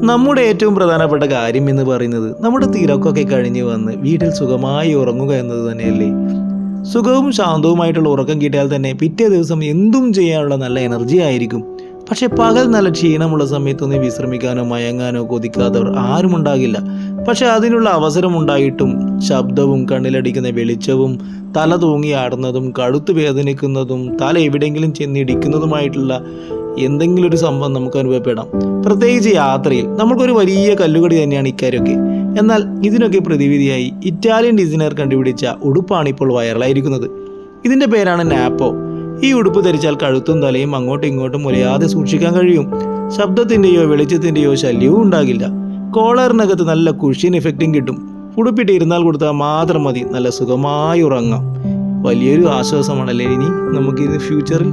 നമ്മുടെ ഏറ്റവും പ്രധാനപ്പെട്ട കാര്യം എന്ന് പറയുന്നത് നമ്മുടെ തിരക്കൊക്കെ കഴിഞ്ഞ് വന്ന് വീട്ടിൽ സുഖമായി ഉറങ്ങുക എന്നത് തന്നെയല്ലേ. സുഖവും ശാന്തവുമായിട്ടുള്ള ഉറക്കം കിട്ടിയാൽ തന്നെ പിറ്റേ ദിവസം എന്തും ചെയ്യാനുള്ള നല്ല എനർജി ആയിരിക്കും. പക്ഷെ പകൽ നല്ല ക്ഷീണമുള്ള സമയത്തൊന്ന് വിശ്രമിക്കാനോ മയങ്ങാനോ കൊതിക്കാത്തവർ ആരും ഉണ്ടാകില്ല. പക്ഷെ അതിനുള്ള അവസരം ഉണ്ടായിട്ടും ശബ്ദവും കണ്ണിലടിക്കുന്ന വെളിച്ചവും തല തൂങ്ങി ആടുന്നതും കഴുത്ത് വേദനിക്കുന്നതും തല എവിടെയെങ്കിലും ചെന്നിടിക്കുന്നതുമായിട്ടുള്ള എന്തെങ്കിലും ഒരു സംഭവം നമുക്ക് അനുഭവപ്പെടാം. പ്രത്യേകിച്ച് യാത്രയിൽ നമുക്കൊരു വലിയ കല്ലുകടി തന്നെയാണ് ഇക്കാര്യമൊക്കെ. എന്നാൽ ഇതിനൊക്കെ പ്രതിവിധിയായി ഇറ്റാലിയൻ ഡിസൈനർ കണ്ടുപിടിച്ച ഉടുപ്പാണ് ഇപ്പോൾ വൈറലായിരിക്കുന്നത്. ഇതിൻ്റെ പേരാണ് നാപ്പോ. ഈ ഉടുപ്പ് ധരിച്ചാൽ കഴുത്തും തലയും അങ്ങോട്ടും ഇങ്ങോട്ടും മുലയാതെ സൂക്ഷിക്കാൻ കഴിയും. ശബ്ദത്തിൻ്റെയോ വെളിച്ചത്തിൻ്റെയോ ശല്യവും ഉണ്ടാകില്ല. കോളറിനകത്ത് നല്ല കുഷ്യൻ എഫക്റ്റും കിട്ടും. ഉടുപ്പിട്ട് ഇരുന്നാൽ കൊടുത്താൽ മാത്രം മതി, നല്ല സുഖമായി ഉറങ്ങാം. വലിയൊരു ആശ്വാസമാണല്ലേ ഇനി നമുക്കിത് ഫ്യൂച്ചറിൽ.